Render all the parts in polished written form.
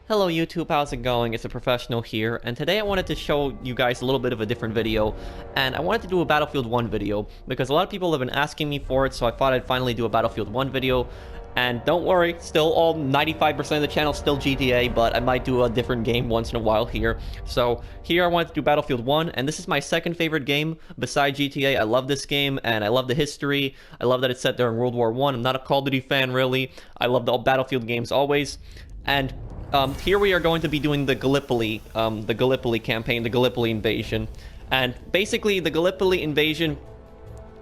Hello YouTube, how's it going? It's a professional here, and today I wanted to show you guys a little bit of a different video, and I wanted to do a Battlefield 1 video, because a lot of people have been asking me for it, so I thought I'd finally do a Battlefield 1 video, and don't worry, still all 95% of the channel still GTA, but I might do a different game once in a while here. So here I wanted to do Battlefield 1, and this is my second favorite game beside GTA. I love this game, and I love the history. I love that it's set during World War I. I'm not a Call of Duty fan, really. I love the Battlefield games always, and here we are going to be doing the Gallipoli campaign, the Gallipoli invasion. And basically, the Gallipoli invasion,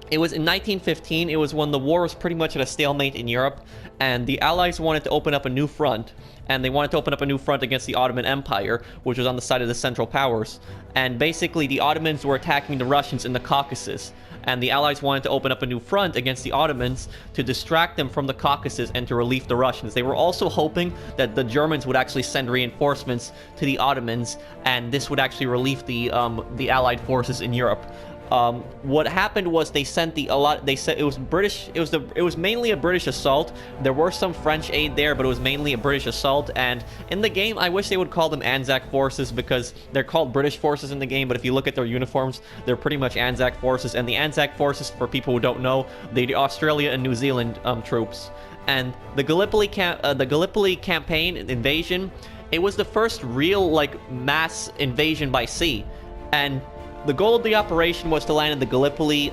it was in 1915. It was when the war was pretty much at a stalemate in Europe, and the Allies wanted to open up a new front. And they wanted to open up a new front against the Ottoman Empire, which was on the side of the Central Powers. And basically, the Ottomans were attacking the Russians in the Caucasus. And the Allies wanted to open up a new front against the Ottomans to distract them from the Caucasus and to relieve the Russians. They were also hoping that the Germans would actually send reinforcements to the Ottomans, and this would actually relieve the Allied forces in Europe. What happened was they sent they said it was British, it was mainly a British assault. There were some French aid there, but it was mainly a British assault. And in the game, I wish they would call them Anzac forces, because they're called British forces in the game, but if you look at their uniforms, they're pretty much Anzac forces. And the Anzac forces, for people who don't know, they're the Australia and New Zealand troops. And the Gallipoli campaign invasion, it was the first real mass invasion by sea. And the goal of the operation was to land in the Gallipoli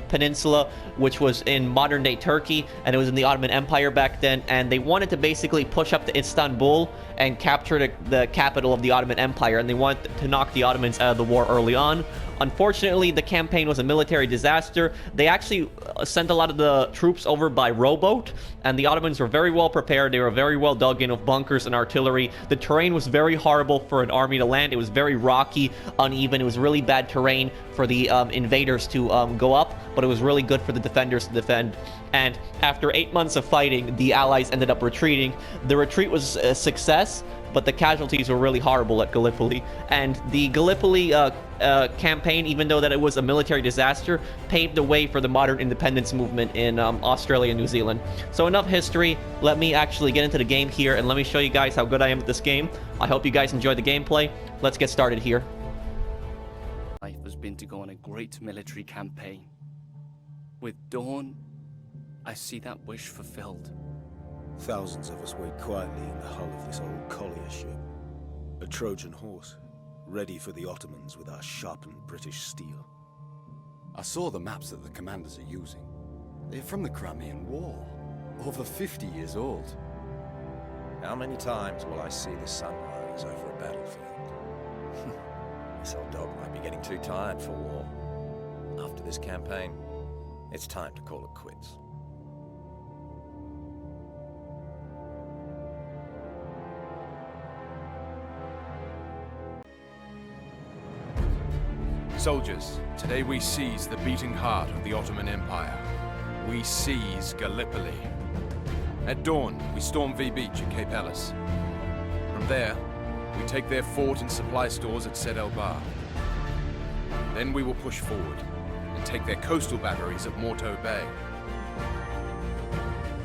peninsula, which was in modern-day Turkey, and it was in the Ottoman Empire back then, and they wanted to basically push up to Istanbul and capture the capital of the Ottoman Empire, and they wanted to knock the Ottomans out of the war early on. Unfortunately, the campaign was a military disaster. They actually sent a lot of the troops over by rowboat, and the Ottomans were very well prepared. They were very well dug in with bunkers and artillery. The terrain was very horrible for an army to land. It was very rocky, uneven. It was really bad terrain for the invaders to go up, but it was really good for the defenders to defend. And after 8 months of fighting, the Allies ended up retreating. The retreat was a success, but the casualties were really horrible at Gallipoli. And the Gallipoli campaign, even though that it was a military disaster, paved the way for the modern independence movement in Australia and New Zealand. So enough history. Let me actually get into the game here, and let me show you guys how good I am at this game. I hope you guys enjoyed the gameplay. Let's get started here. Life has been to go on a great military campaign. With Dawn, I see that wish fulfilled. Thousands of us wait quietly in the hull of this old collier ship. A Trojan horse, ready for the Ottomans with our sharpened British steel. I saw the maps that the commanders are using. They're from the Crimean War, over 50 years old. How many times will I see the sun rise over a battlefield? This old dog might be getting too tired for war. After this campaign, it's time to call it quits. Soldiers, today we seize the beating heart of the Ottoman Empire. We seize Gallipoli. At dawn, we storm V Beach at Cape Ellis. From there, we take their fort and supply stores at Sed El Bar. Then we will push forward and take their coastal batteries at Morto Bay.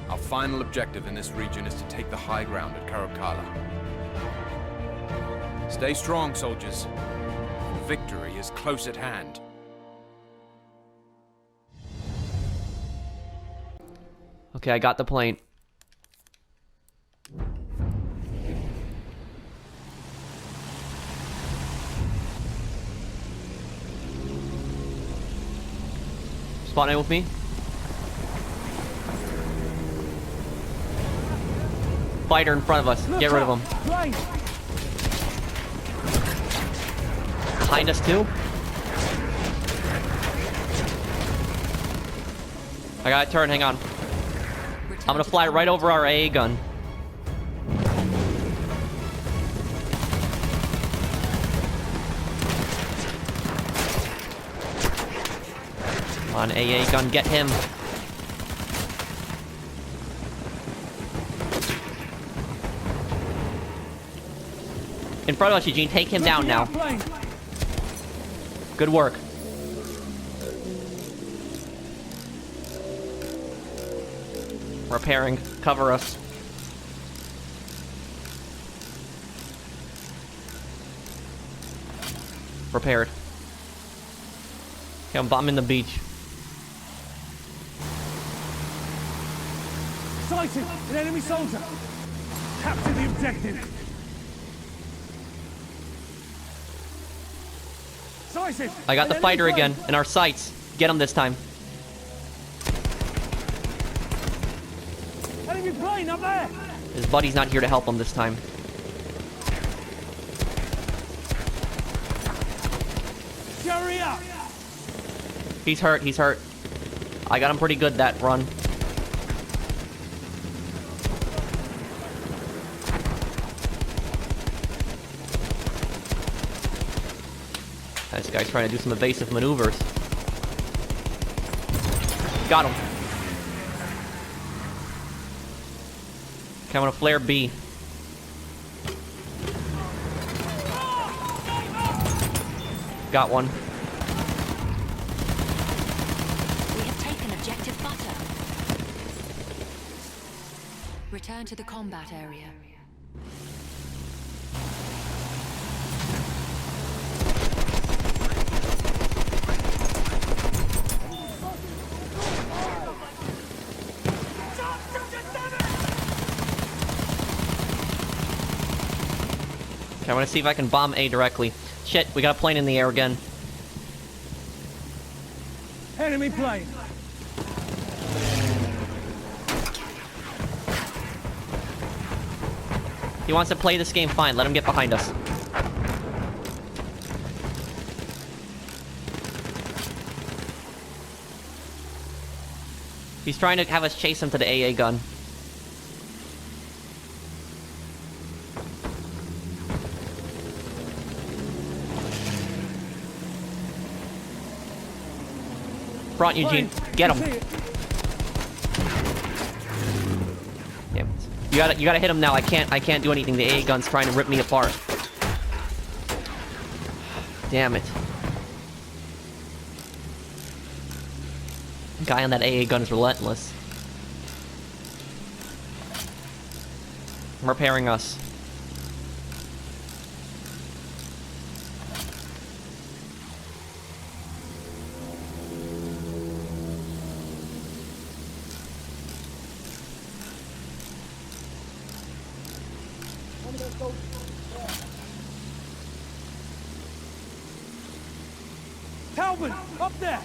Our final objective in this region is to take the high ground at Caracalla. Stay strong, soldiers. Victory is close at hand. Okay, I got the plane. Spawn in with me. Fighter in front of us. Get rid of him. Behind us too. I got a turn, hang on. I'm gonna fly right over our AA gun. Come on, AA gun, get him. In front of us, Eugene, take him down now. Good work. Repairing. Cover us. Prepared. Okay, I'm bombing the beach. Sighted! An enemy soldier! Capture the objective! Sighted! I got the An fighter enemy again in our sights. Get him this time. plane! Enemy plane up there! His buddy's not here to help him this time. Hurry up! He's hurt, he's hurt. I got him pretty good that run. This guy's trying to do some evasive maneuvers. Got him. Okay, I'm gonna flare B. Got one. We have taken objective butter. Return to the combat area. Okay, I'm gonna see if I can bomb A directly. Shit, we got a plane in the air again. Enemy plane! He wants to play this game, fine. Let him get behind us. He's trying to have us chase him to the AA gun. Front, Eugene. Get him. Damn it. You gotta hit him now. I can't do anything. The AA gun's trying to rip me apart. Damn it. The guy on that AA gun is relentless. I'm repairing us. Calvin! Up there!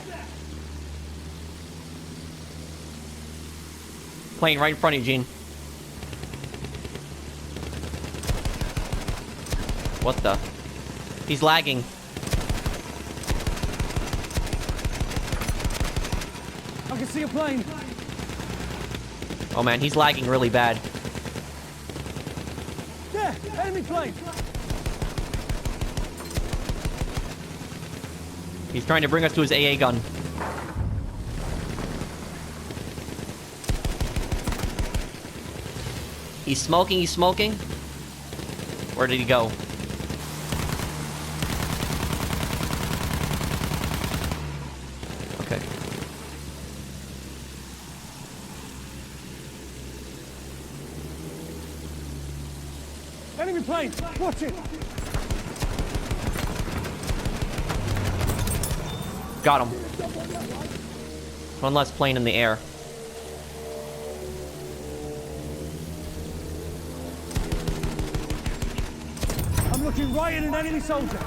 Plane right in front of you, Gene. What the? He's lagging. I can see a plane! Oh man, he's lagging really bad. There! Enemy plane! He's trying to bring us to his AA gun. He's smoking, he's smoking. Where did he go? Okay. Enemy plane! Watch it! Got him. One less plane in the air. I'm looking right at an enemy soldier!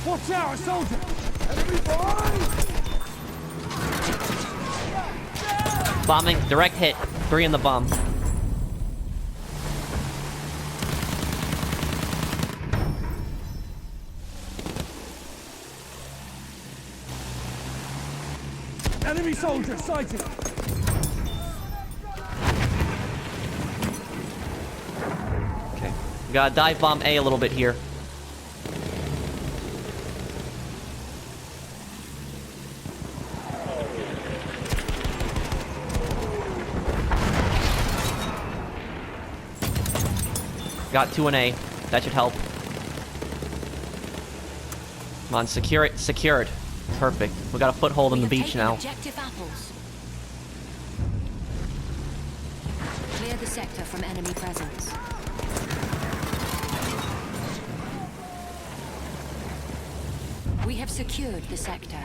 Watch out, a soldier! Enemy plane! Bombing, direct hit. 3 in the bomb. Enemy soldier sighted! Okay. We gotta dive bomb A little bit here. Got 2 in A. That should help. Come on, secure it. Secured. Perfect. We got a foothold on the beach now. Objective apples. Clear the sector from enemy presence. We have secured the sector.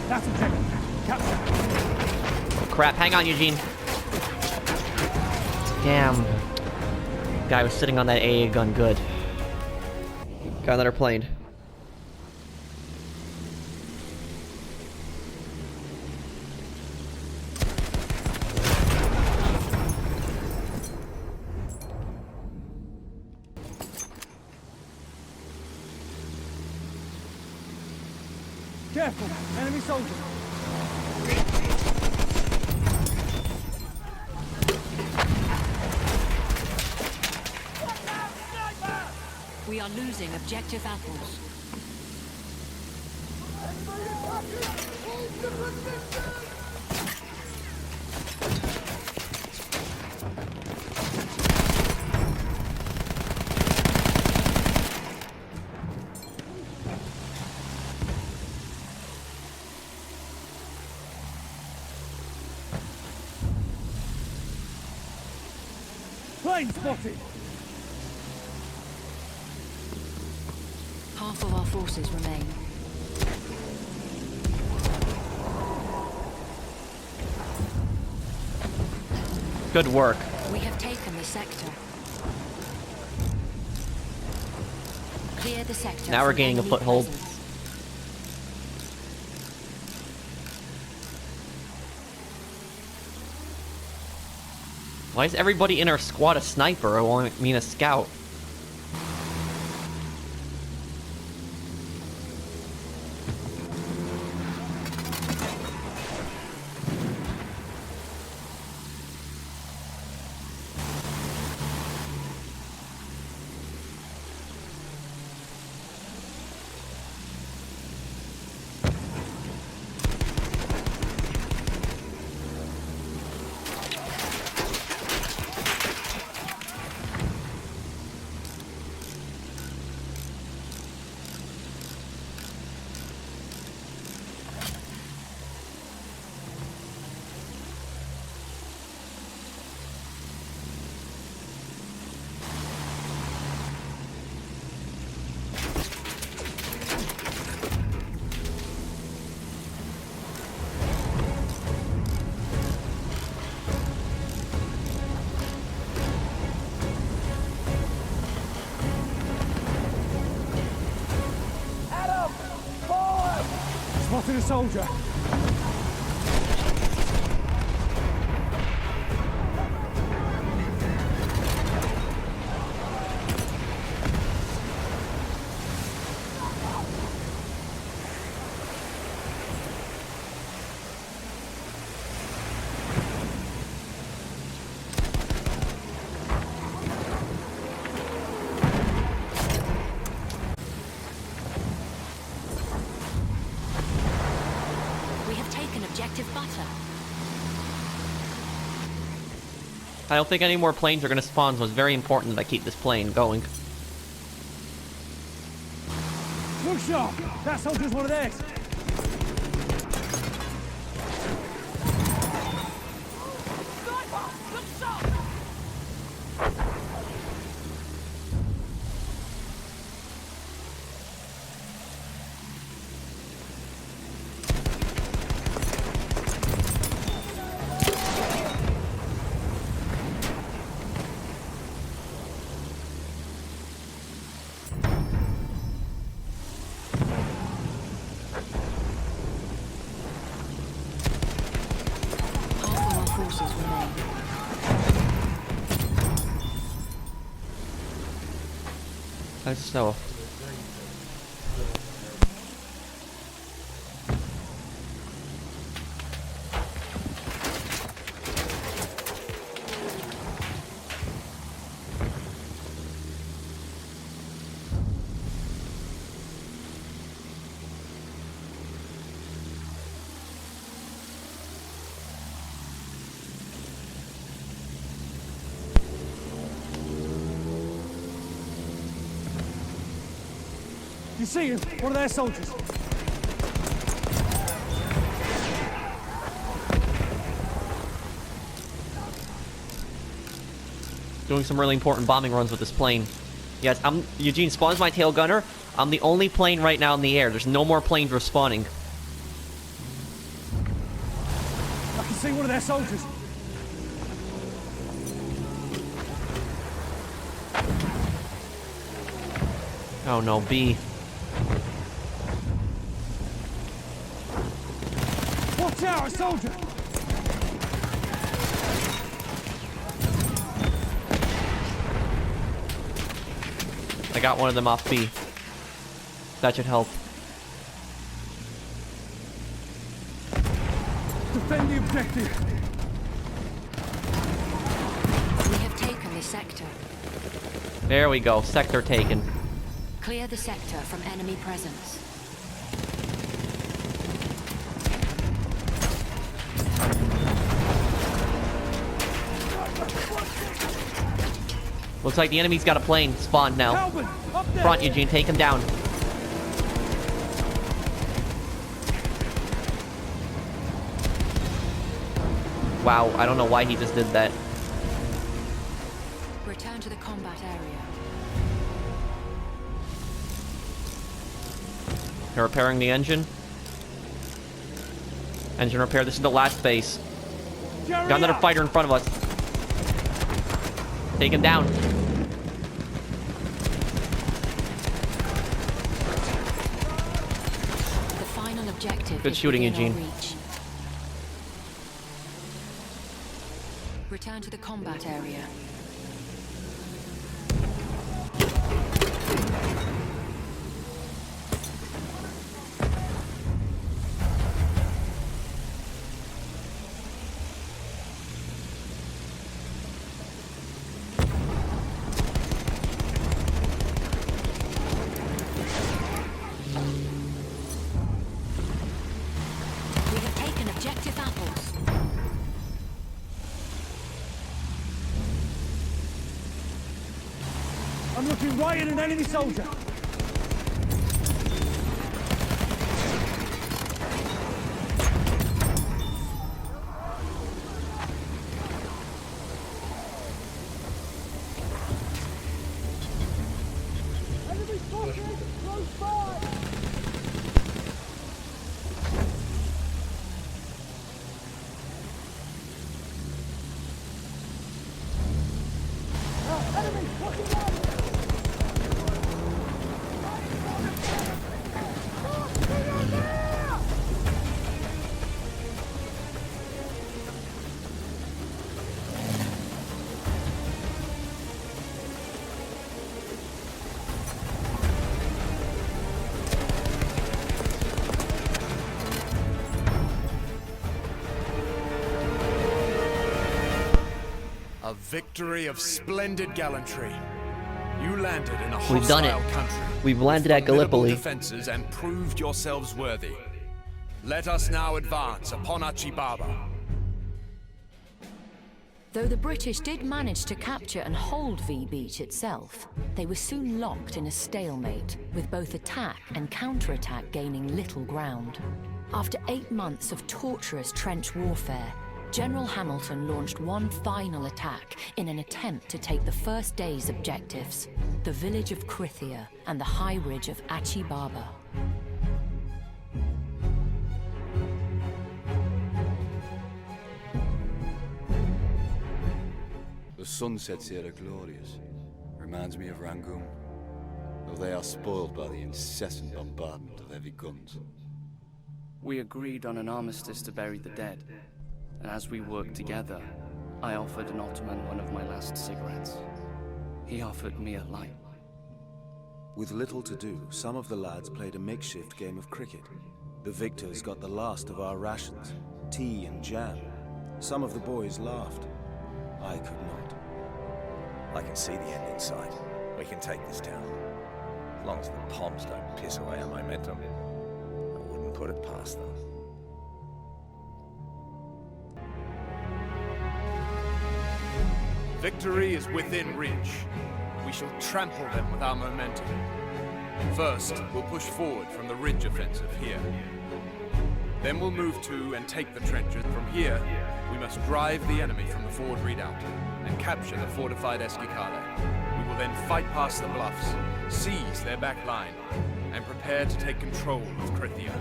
That's objective. Capture. Oh, crap. Hang on, Eugene. Damn. Guy was sitting on that AA gun. Good. Got another plane. Careful. Enemy soldier. We are losing objective apples. Plane spotted. Half of our forces remain. Good work. We have taken the sector. Clear the sector. Now we're from gaining a enemy foothold. presence. Why is everybody in our squad a sniper? I mean a scout. Spotted a soldier. Objective butter. I don't think any more planes are going to spawn, so it's very important that I keep this plane going. Look sharp! That soldier's one of theirs! So can see him. One of their soldiers. Doing some really important bombing runs with this plane. Yes, Eugene spawns my tail gunner. I'm the only plane right now in the air. There's no more planes respawning. I can see one of their soldiers. Oh no, B. Watch out, a soldier! I got one of them off B. That should help. Defend the objective. We have taken the sector. There we go. Sector taken. Clear the sector from enemy presence. Looks like the enemy's got a plane spawned now. Calvin, up there. Front, Eugene. Take him down. Wow, I don't know why he just did that. Return to the combat area. They're repairing the engine. Engine repair. This is the last base. Got another fighter in front of us. Take him down. The final objective. Good is shooting, within our Eugene. reach. Return to the combat area. We have taken objective apples. I'm looking right at an enemy soldier. Enemy forces close by. Enemy fucking out. A victory of splendid gallantry. You landed in a We've done it. hostile country. We've landed at formidable Gallipoli. defenses and proved yourselves worthy. Let us now advance upon Achi Baba. Though the British did manage to capture and hold V Beach itself, they were soon locked in a stalemate, with both attack and counterattack gaining little ground. After 8 months of torturous trench warfare, General Hamilton launched one final attack in an attempt to take the first day's objectives, the village of Krithia and the high ridge of Achi Baba. The sunsets here are glorious. Reminds me of Rangoon, though they are spoiled by the incessant bombardment of heavy guns. We agreed on an armistice to bury the dead, and as we worked together, I offered an Ottoman one of my last cigarettes. He offered me a light. With little to do, some of the lads played a makeshift game of cricket. The victors got the last of our rations, tea and jam. Some of the boys laughed. I could not. I can see the end in sight. We can take this town. As long as the Poms don't piss away our momentum, I wouldn't put it past them. Victory is within reach. We shall trample them with our momentum. First, we'll push forward from the ridge offensive here. Then we'll move to and take the trenches. From here, we must drive the enemy from the forward redoubt and capture the fortified Esquicale. We will then fight past the bluffs, seize their back line, and prepare to take control of Krithia.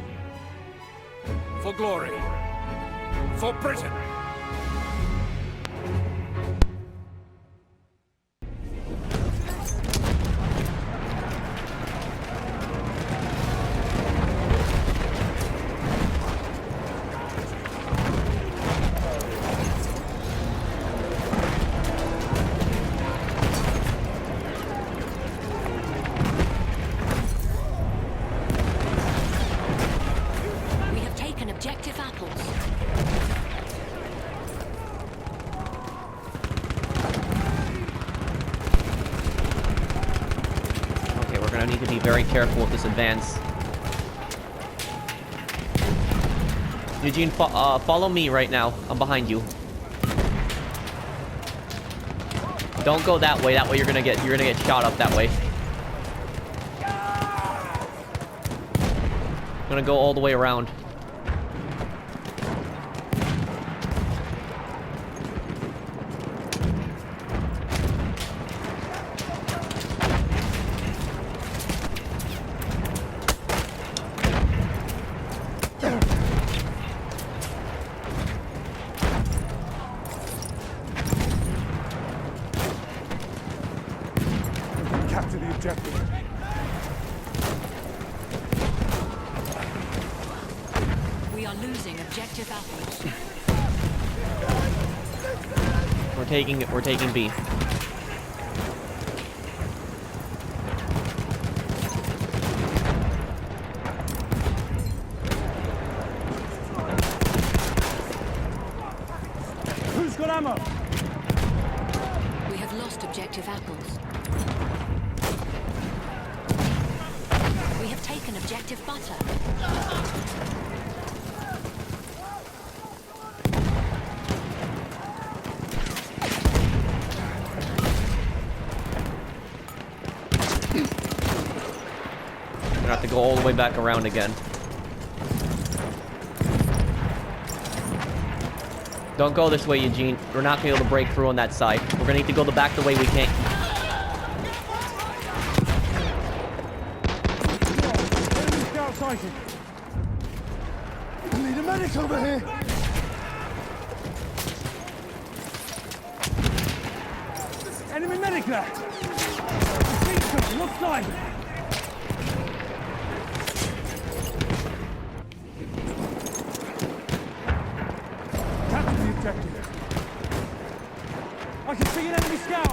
For glory! For Britain! Objective apples. Okay, we're gonna need to be very careful with this advance. Eugene, follow me right now. I'm behind you. Don't go that way. That way you're gonna get shot up that way. I'm gonna go all the way around. Capture the objective. We are losing objective apples. We're taking B. Who's got ammo? We have lost objective apples. We have taken objective butter. We're gonna have to go all the way back around again. Don't go this way, Eugene. We're not gonna be able to break through on that side. We're gonna need to go back the way we came. Enemy scout sighted. I need a medic over here. Enemy medic there. What side? Capture the objective. I can see an enemy scout.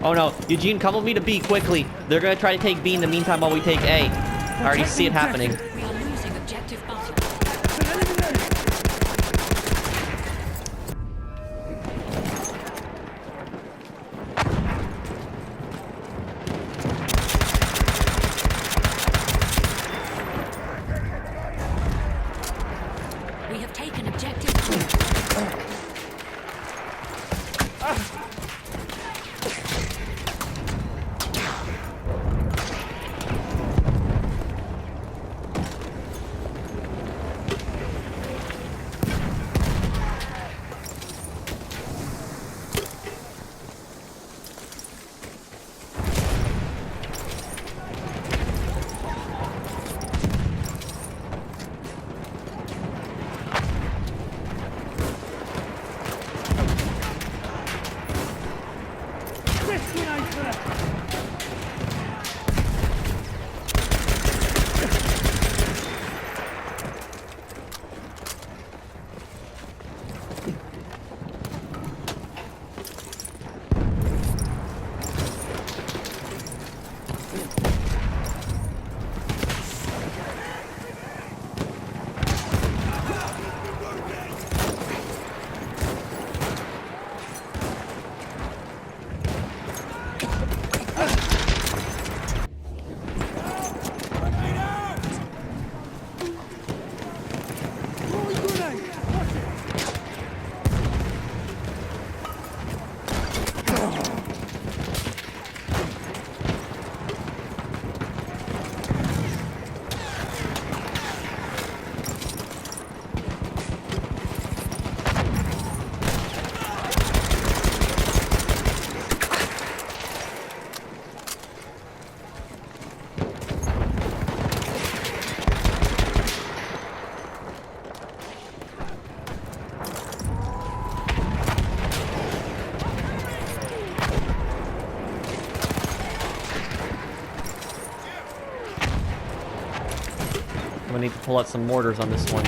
Oh no, Eugene, come with me to B quickly. They're gonna try to take B in the meantime while we take A. I already see it happening. We are losing objective butter. We have taken objective. gonna need to pull out some mortars on this one.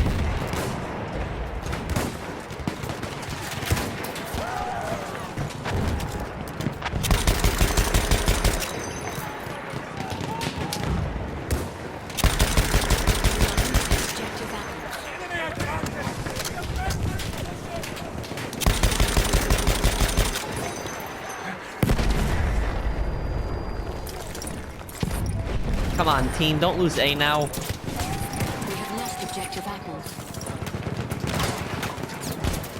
Come on, team, don't lose A now. We have lost objective apples.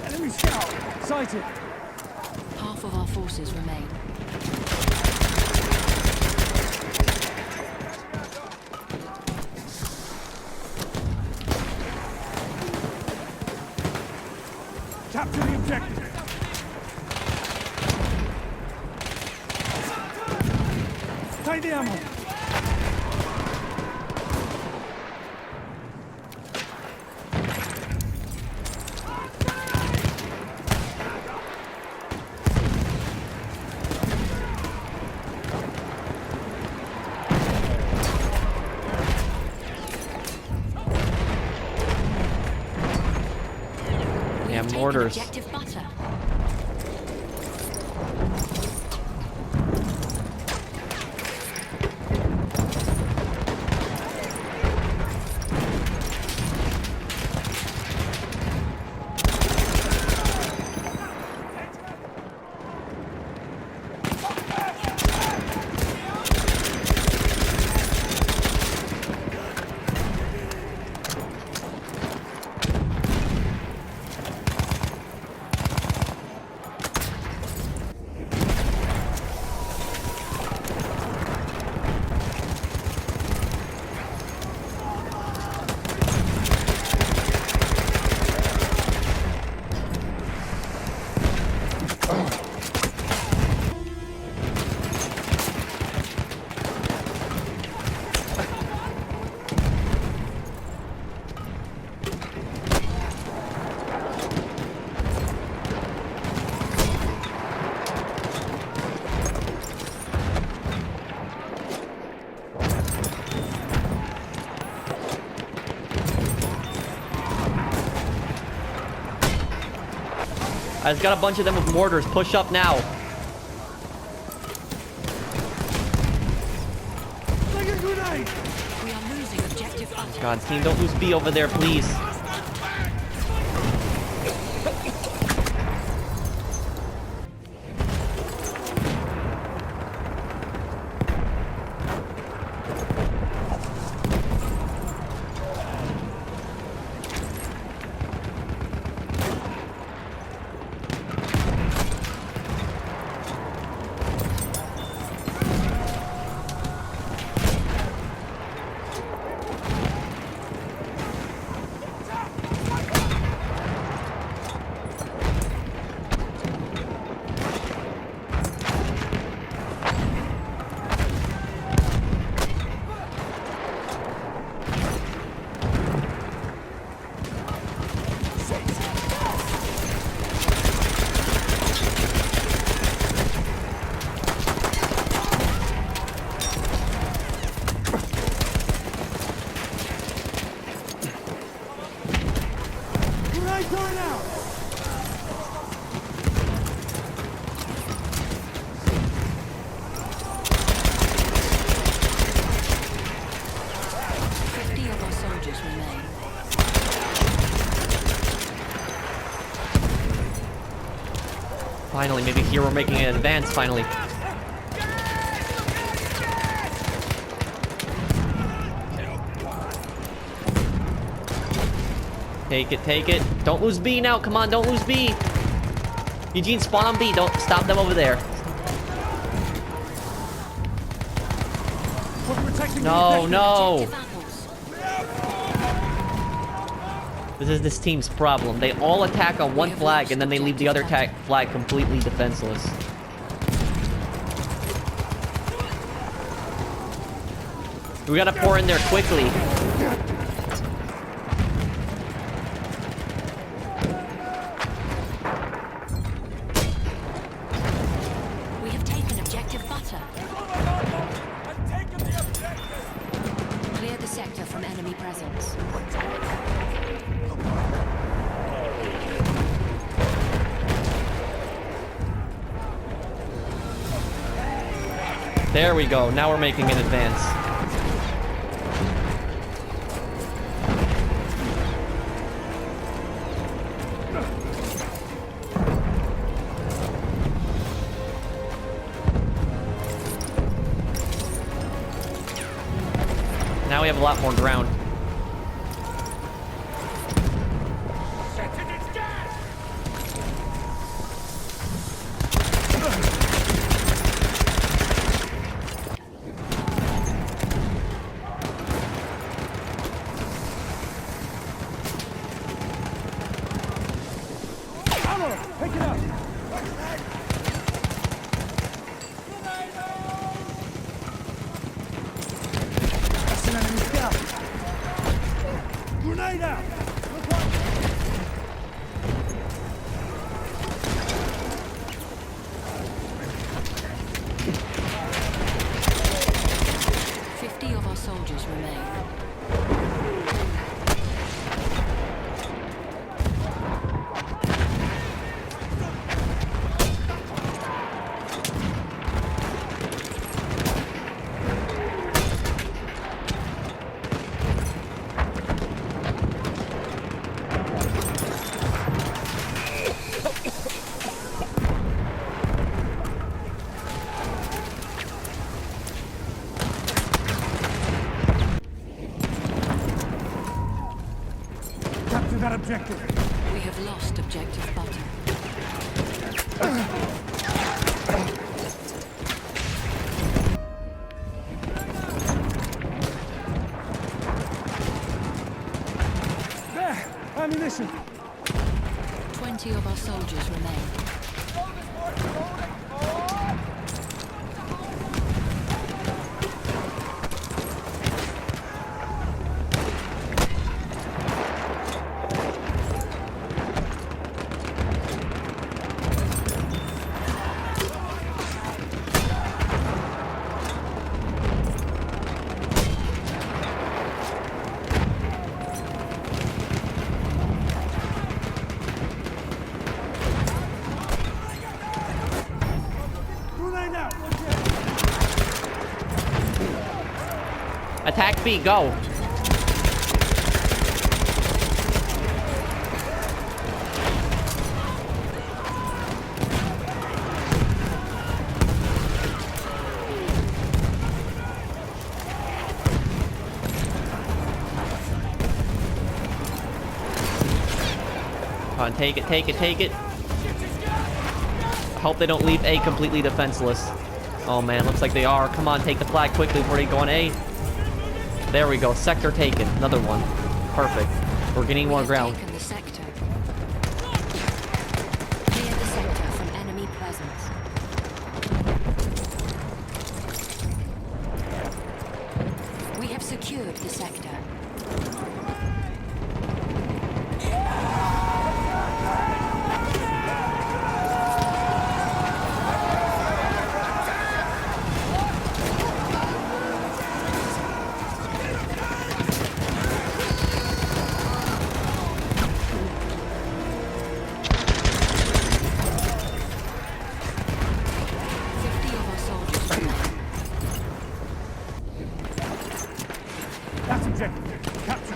Enemy scout! Sighted! Half of our forces remain. Capture the objective! Take the ammo! Yeah, mortars. Objective butter. I've got a bunch of them with mortars. Push up now. Take a grenade! We are losing objective butter. God, team, don't lose B over there, please. Grenade going out! Of our soldiers remain. Finally, maybe here we're making an advance, finally. Take it, take it. Don't lose B now, come on, don't lose B. Eugene, spawn on B, don't stop them over there. We're protecting the No, objective. no. Objective apples. This is this team's problem. They all attack on one flag and then they leave the other flag completely defenseless. We gotta pour in there quickly. We have taken objective butter. Clear the sector from enemy presence. There we go. Now we're making an advance. Now we have a lot more ground. Pick it up! That's an enemy scout! Grenade out! Look right. "50 of our soldiers remain. Capture that objective! We have lost objective butter. There! Ammunition! 20 of our soldiers remain. Grenade out! Attack B, go. Come on, take it, take it, take it. I hope they don't leave A completely defenseless. Oh man, looks like they are. Come on, take the flag quickly before they go on A. There we go, sector taken. Another one. Perfect. We're getting more ground. Taken the sector. Clear the sector from enemy presence. We have secured the sector. That's objective. Capture!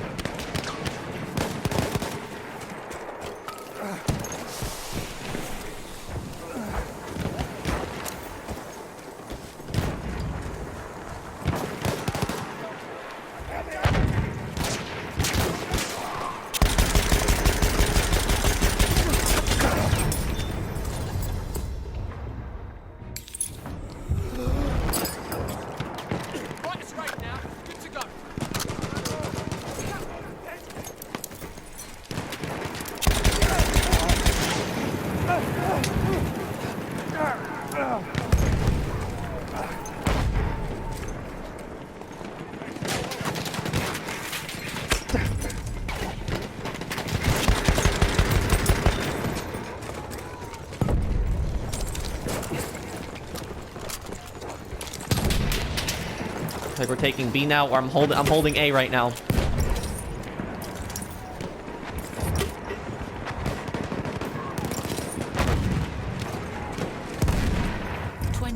Like we're taking B now, or I'm holding A right now.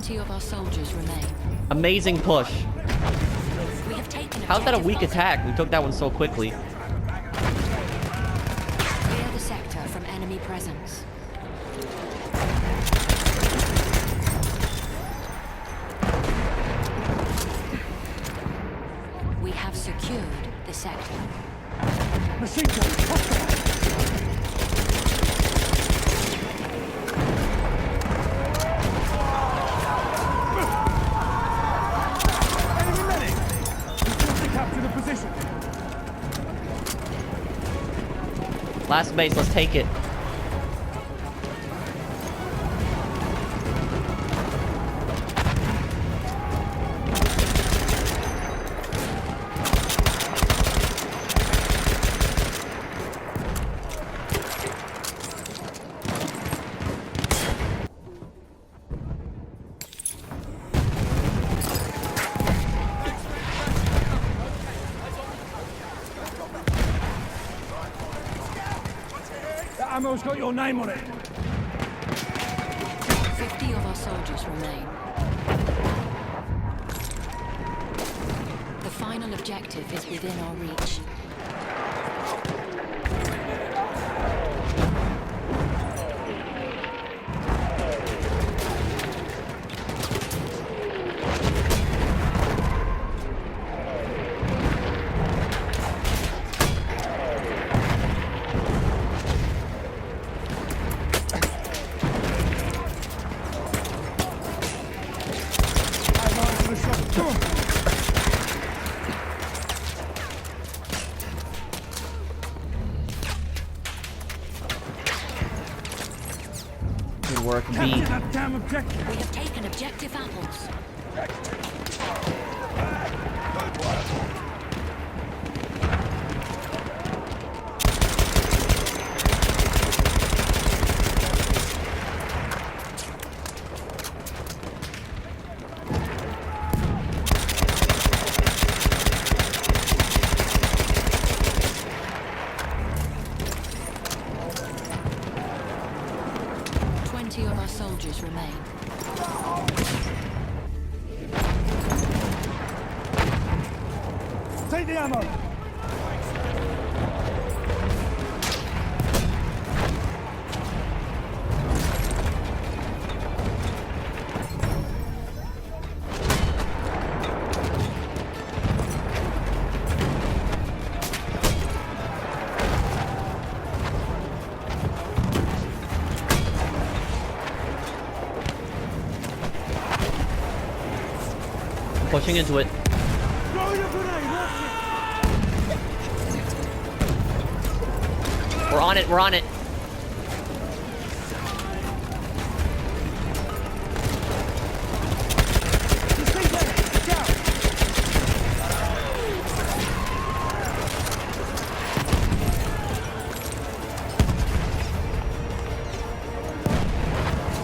20 of our soldiers remain. Amazing push. We have taken How's that a weak objective attack? We took that one so quickly. Clear the sector from enemy presence. We have secured the sector. Machine gun, hostile! Enemy medic! We've got to capture the position. Last base, let's take it. That ammo's got your name on it. 50 of our soldiers remain. The final objective is within our reach. Good work, B. Capture that damn objective. We have taken objective apples. Of our soldiers remain. Take the ammo. Pushing into it. Throw your grenade, watch it. We're on it, we're on it. Machine gun, down.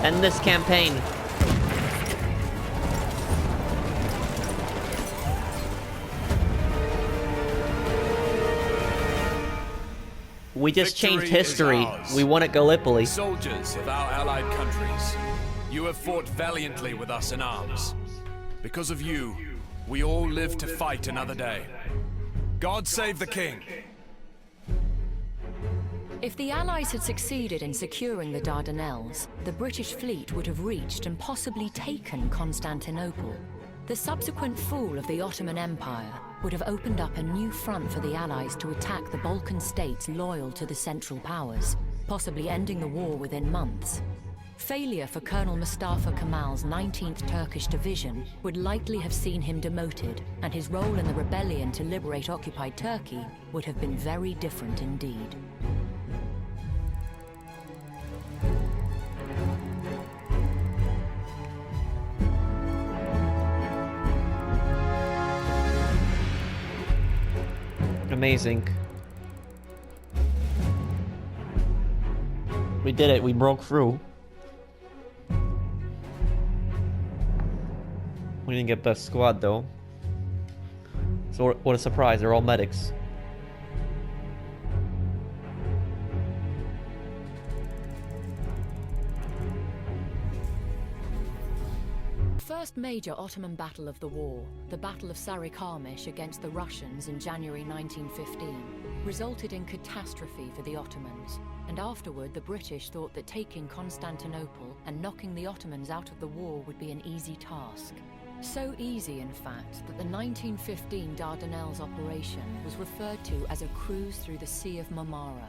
End this campaign. We just changed Victory is history. ours. We won at Gallipoli. Soldiers of our allied countries, you have fought valiantly with us in arms. Because of you, we all live to fight another day. God save the King. If the Allies had succeeded in securing the Dardanelles, the British fleet would have reached and possibly taken Constantinople. The subsequent fall of the Ottoman Empire would have opened up a new front for the Allies to attack the Balkan states loyal to the Central Powers, possibly ending the war within months. Failure for Colonel Mustafa Kemal's 19th Turkish Division would likely have seen him demoted, and his role in the rebellion to liberate occupied Turkey would have been very different indeed. Amazing. We did it, we broke through. We didn't get best squad though. So what a surprise, they're all medics. First major Ottoman battle of the war, the Battle of Sarıkamış against the Russians in January 1915, resulted in catastrophe for the Ottomans, and afterward the British thought that taking Constantinople and knocking the Ottomans out of the war would be an easy task. So easy, in fact, that the 1915 Dardanelles operation was referred to as a cruise through the Sea of Marmara.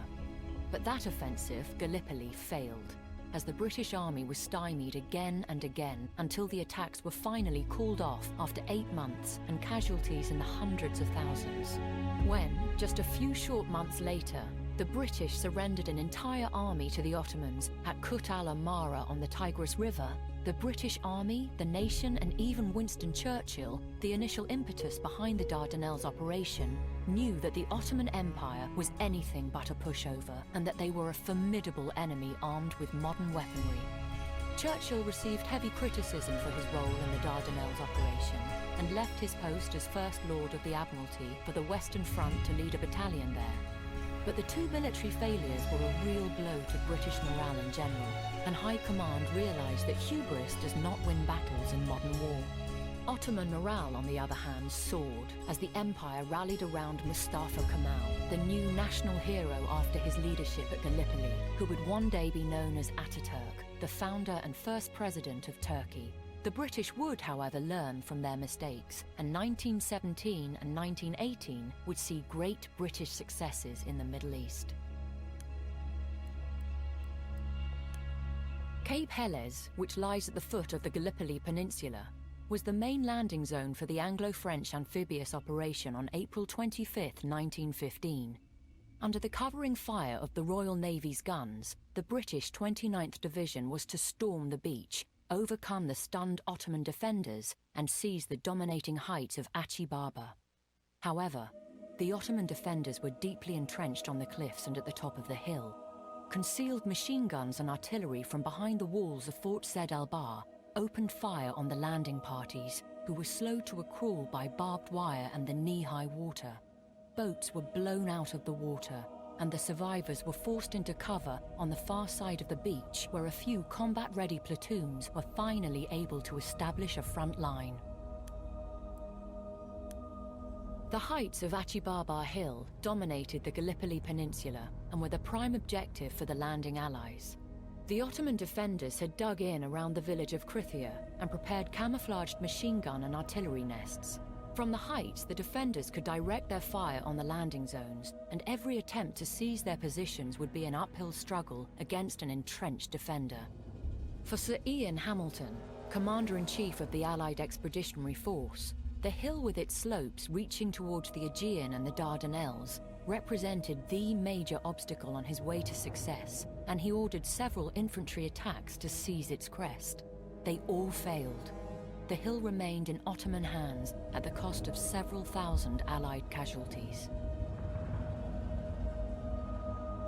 But that offensive, Gallipoli, failed, as the British army was stymied again and again until the attacks were finally called off after 8 months and casualties in the hundreds of thousands. When, just a few short months later, the British surrendered an entire army to the Ottomans at Kut al-Amara on the Tigris River, the British Army, the nation, and even Winston Churchill, the initial impetus behind the Dardanelles operation, knew that the Ottoman Empire was anything but a pushover and that they were a formidable enemy armed with modern weaponry. Churchill received heavy criticism for his role in the Dardanelles operation and left his post as First Lord of the Admiralty for the Western Front to lead a battalion there. But the two military failures were a real blow to British morale in general, and High Command realised that hubris does not win battles in modern war. Ottoman morale, on the other hand, soared as the empire rallied around Mustafa Kemel, the new national hero after his leadership at Gallipoli, who would one day be known as Ataturk, the founder and first president of Turkey. The British would, however, learn from their mistakes, and 1917 and 1918 would see great British successes in the Middle East. Cape Helles, which lies at the foot of the Gallipoli Peninsula, was the main landing zone for the Anglo-French amphibious operation on April 25, 1915. Under the covering fire of the Royal Navy's guns, the British 29th Division was to storm the beach, overcome the stunned Ottoman defenders, and seize the dominating heights of Achi Baba. However, the Ottoman defenders were deeply entrenched on the cliffs and at the top of the hill. Concealed machine guns and artillery from behind the walls of Fort Zed al-Bahr opened fire on the landing parties, who were slow to a crawl by barbed wire and the knee-high water. Boats were blown out of the water, and the survivors were forced into cover on the far side of the beach, where a few combat-ready platoons were finally able to establish a front line. The heights of Achi Baba Hill dominated the Gallipoli Peninsula and were the prime objective for the landing allies. The Ottoman defenders had dug in around the village of Krithia and prepared camouflaged machine gun and artillery nests. From the heights, the defenders could direct their fire on the landing zones, and every attempt to seize their positions would be an uphill struggle against an entrenched defender. For Sir Ian Hamilton, Commander-in-Chief of the Allied Expeditionary Force, the hill with its slopes reaching towards the Aegean and the Dardanelles represented the major obstacle on his way to success, and he ordered several infantry attacks to seize its crest. They all failed. The hill remained in Ottoman hands at the cost of several thousand Allied casualties.